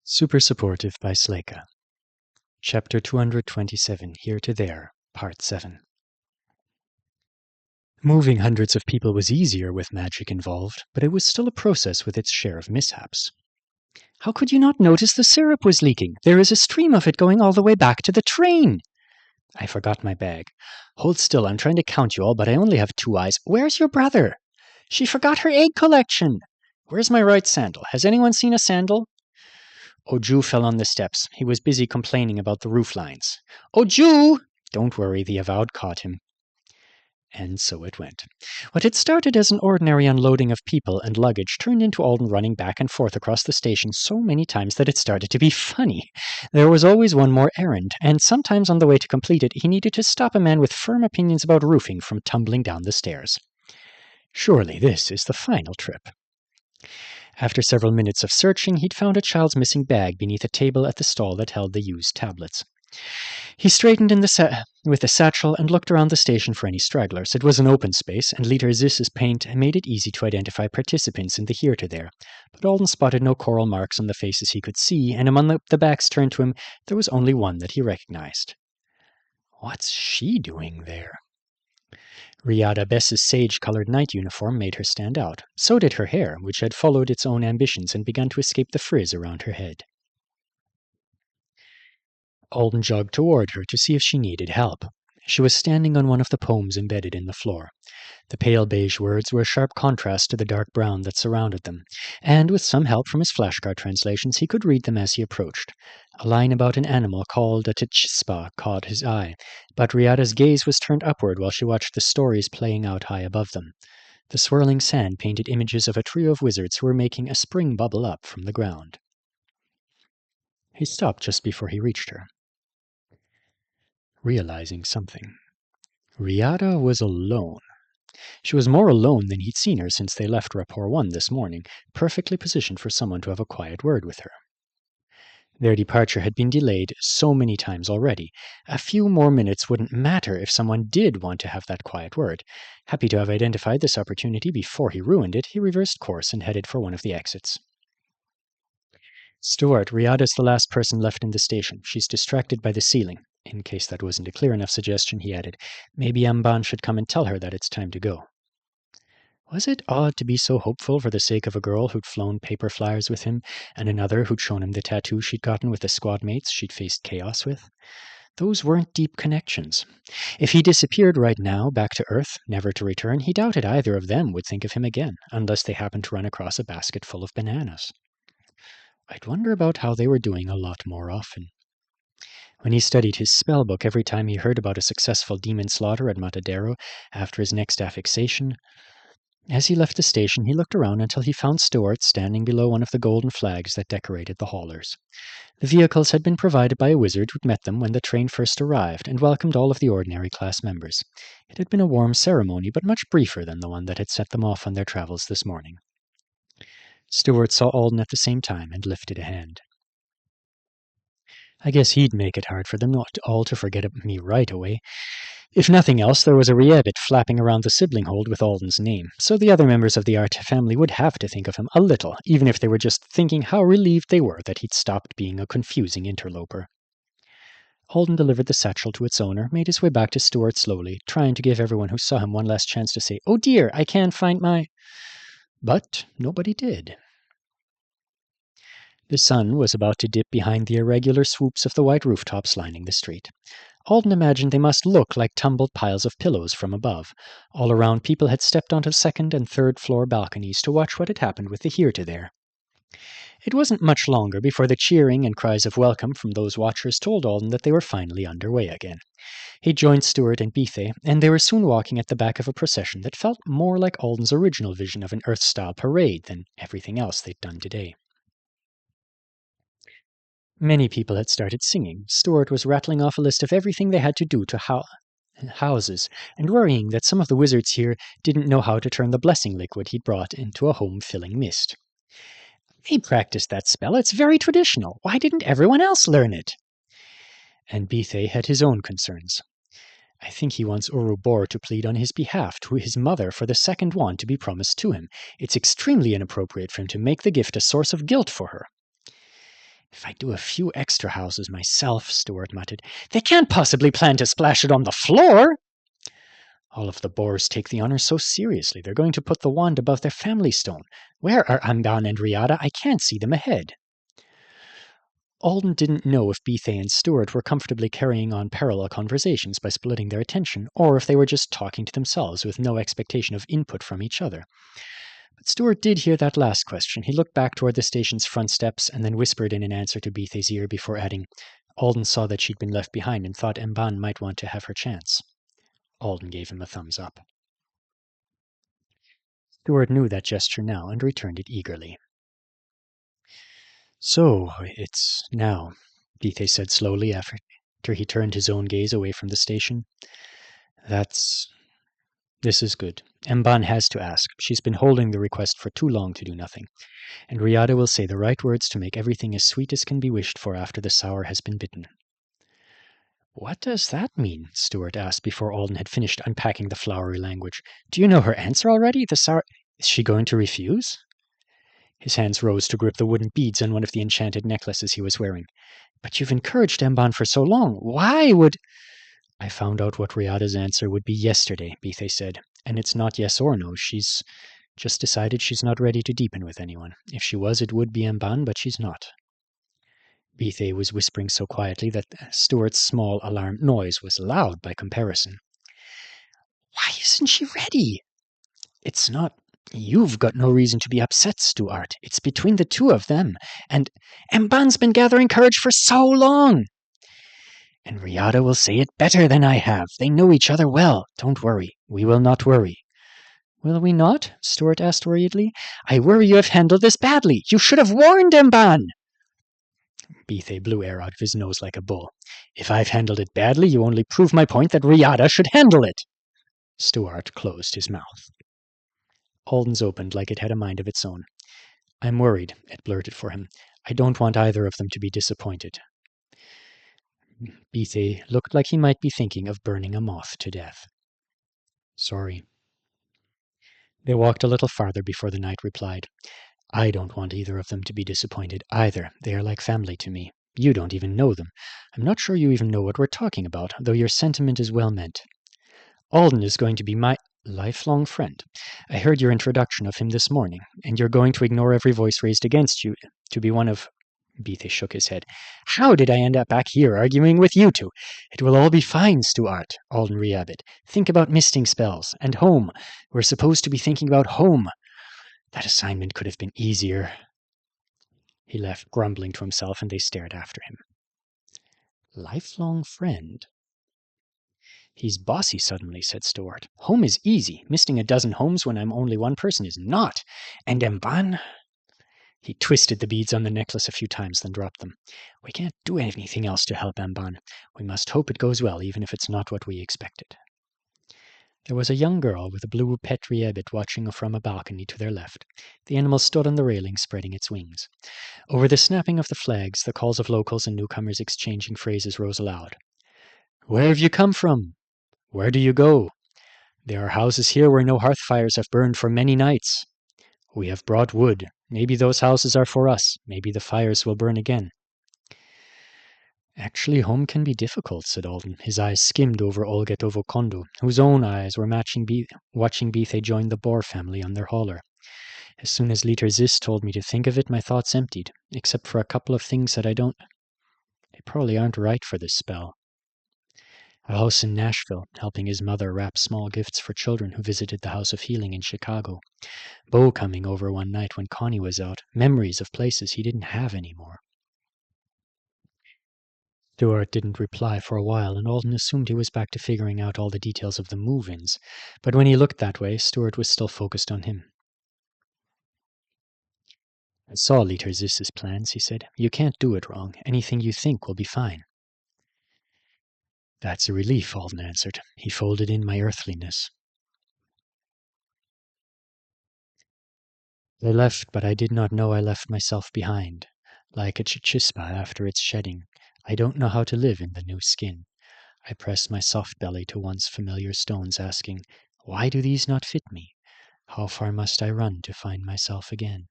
Super Supportive by Sleyca. Chapter 227, Here to There, Part 7. Moving hundreds of people was easier with magic involved, but it was still a process with its share of mishaps. How could you not notice the syrup was leaking? There is a stream of it going all the way back to the train. I forgot my bag. Hold still, I'm trying to count you all, but I only have 2 eyes. Where's your brother? She forgot her egg collection. Where's my right sandal? Has anyone seen a sandal? Oju fell on the steps. He was busy complaining about the roof lines. Oju! Don't worry, the avowed caught him. And so it went. What had started as an ordinary unloading of people and luggage turned into Alden running back and forth across the station so many times that it started to be funny. There was always one more errand, and sometimes on the way to complete it, he needed to stop a man with firm opinions about roofing from tumbling down the stairs. Surely this is the final trip. After several minutes of searching, he'd found a child's missing bag beneath a table at the stall that held the used tablets. He straightened with the satchel and looked around the station for any stragglers. It was an open space, and Liter Ziss's paint made it easy to identify participants in the here to there. But Alden spotted no coral marks on the faces he could see, and among the backs turned to him, there was only one that he recognized. What's she doing there? Riada Bess's sage-colored night uniform made her stand out. So did her hair, which had followed its own ambitions and begun to escape the frizz around her head. Alden jogged toward her to see if she needed help. She was standing on one of the poems embedded in the floor. The pale beige words were a sharp contrast to the dark brown that surrounded them, and with some help from his flashcard translations he could read them as he approached. A line about an animal called a tchispa caught his eye, but Riada's gaze was turned upward while she watched the stories playing out high above them. The swirling sand painted images of a trio of wizards who were making a spring bubble up from the ground. He stopped just before he reached her, realizing something. Riada was alone. She was more alone than he'd seen her since they left Rapport 1 this morning, perfectly positioned for someone to have a quiet word with her. Their departure had been delayed so many times already. A few more minutes wouldn't matter if someone did want to have that quiet word. Happy to have identified this opportunity before he ruined it, he reversed course and headed for one of the exits. Stuart, Riada's the last person left in the station. She's distracted by the ceiling. In case that wasn't a clear enough suggestion, he added, maybe Amban should come and tell her that it's time to go. Was it odd to be so hopeful for the sake of a girl who'd flown paper flyers with him, and another who'd shown him the tattoo she'd gotten with the squad mates she'd faced chaos with? Those weren't deep connections. If he disappeared right now, back to Earth, never to return, he doubted either of them would think of him again, unless they happened to run across a basket full of bananas. I'd wonder about how they were doing a lot more often. When he studied his spellbook every time he heard about a successful demon slaughter at Matadero after his next affixation, as he left the station he looked around until he found Stuart standing below one of the golden flags that decorated the haulers. The vehicles had been provided by a wizard who'd met them when the train first arrived and welcomed all of the ordinary class members. It had been a warm ceremony, but much briefer than the one that had set them off on their travels this morning. Stuart saw Alden at the same time and lifted a hand. I guess he'd make it hard for them not all to forget me right away. If nothing else, there was a Rievit flapping around the sibling hold with Alden's name, so the other members of the Art family would have to think of him a little, even if they were just thinking how relieved they were that he'd stopped being a confusing interloper. Alden delivered the satchel to its owner, made his way back to Stuart slowly, trying to give everyone who saw him one last chance to say, "Oh dear, I can't find my—" But nobody did. The sun was about to dip behind the irregular swoops of the white rooftops lining the street. Alden imagined they must look like tumbled piles of pillows from above. All around, people had stepped onto second and third floor balconies to watch what had happened with the here to there. It wasn't much longer before the cheering and cries of welcome from those watchers told Alden that they were finally underway again. He joined Stuart and Bethe, and they were soon walking at the back of a procession that felt more like Alden's original vision of an Earth-style parade than everything else they'd done today. Many people had started singing. Stuart was rattling off a list of everything they had to do to houses, and worrying that some of the wizards here didn't know how to turn the blessing liquid he'd brought into a home-filling mist. "They practiced that spell. It's very traditional. Why didn't everyone else learn it?" And Bethe had his own concerns. I think he wants Urubor to plead on his behalf to his mother for the second wand to be promised to him. It's extremely inappropriate for him to make the gift a source of guilt for her. If I do a few extra houses myself, Stuart muttered. They can't possibly plan to splash it on the floor. All of the Boers take the honor so seriously. They're going to put the wand above their family stone. Where are Amban and Riada? I can't see them ahead. Alden didn't know if Bethay and Stuart were comfortably carrying on parallel conversations by splitting their attention, or if they were just talking to themselves with no expectation of input from each other. But Stuart did hear that last question. He looked back toward the station's front steps and then whispered in an answer to Bethay's ear before adding, Alden saw that she'd been left behind and thought Mban might want to have her chance. Alden gave him a thumbs up. Stuart knew that gesture now and returned it eagerly. So, it's now, Bethay said slowly after he turned his own gaze away from the station. This is good. Mban has to ask. She's been holding the request for too long to do nothing. And Riada will say the right words to make everything as sweet as can be wished for after the sour has been bitten. What does that mean? Stuart asked before Alden had finished unpacking the flowery language. Do you know her answer already? Is she going to refuse? His hands rose to grip the wooden beads on one of the enchanted necklaces he was wearing. But you've encouraged Mban for so long. Why would... I found out what Riada's answer would be yesterday, Bethay said. And it's not yes or no. She's just decided she's not ready to deepen with anyone. If she was, it would be Mban, but she's not. Bethay was whispering so quietly that Stuart's small alarmed noise was loud by comparison. Why isn't she ready? It's not... You've got no reason to be upset, Stuart. It's between the two of them. And Mban's been gathering courage for so long. And Riada will say it better than I have. They know each other well. Don't worry. We will not worry. Will we not? Stuart asked worriedly. I worry you have handled this badly. You should have warned Mban. Bethay blew air out of his nose like a bull. If I've handled it badly, you only prove my point that Riada should handle it. Stuart closed his mouth. Alden's opened like it had a mind of its own. I'm worried, it blurted for him. I don't want either of them to be disappointed. Bethay looked like he might be thinking of burning a moth to death. Sorry. They walked a little farther before the knight replied. I don't want either of them to be disappointed either. They are like family to me. You don't even know them. I'm not sure you even know what we're talking about, though your sentiment is well meant. Alden is going to be my lifelong friend. I heard your introduction of him this morning, and you're going to ignore every voice raised against you to be one of... Bethay shook his head. How did I end up back here arguing with you two? It will all be fine, Stuart, Alden re-abbed. Think about misting spells, and home. We're supposed to be thinking about home. That assignment could have been easier. He left, grumbling to himself, and they stared after him. Lifelong friend? He's bossy suddenly, said Stuart. Home is easy. Misting a dozen homes when I'm only one person is not. And Mban... He twisted the beads on the necklace a few times, then dropped them. We can't do anything else to help Mban. We must hope it goes well, even if it's not what we expected. There was a young girl with a blue pet rabbit watching from a balcony to their left. The animal stood on the railing, spreading its wings. Over the snapping of the flags, the calls of locals and newcomers exchanging phrases rose aloud. Where have you come from? Where do you go? There are houses here where no hearth fires have burned for many nights. We have brought wood. Maybe those houses are for us. Maybe the fires will burn again. Actually, home can be difficult, said Alden. His eyes skimmed over Olga Tovokondo, whose own eyes were watching Bethay join the Boer family on their hauler. As soon as Liter Zis told me to think of it, my thoughts emptied, except for a couple of things that they probably aren't right for this spell. A house in Nashville, helping his mother wrap small gifts for children who visited the House of Healing in Chicago. Bo coming over one night when Connie was out. Memories of places he didn't have anymore. Stuart didn't reply for a while, and Alden assumed he was back to figuring out all the details of the move-ins. But when he looked that way, Stuart was still focused on him. I saw Liter Zis's plans, he said. You can't do it wrong. Anything you think will be fine. That's a relief, Alden answered. He folded in my earthliness. I left, but I did not know I left myself behind. Like a chichispa after its shedding, I don't know how to live in the new skin. I pressed my soft belly to once familiar stones, asking, why do these not fit me? How far must I run to find myself again?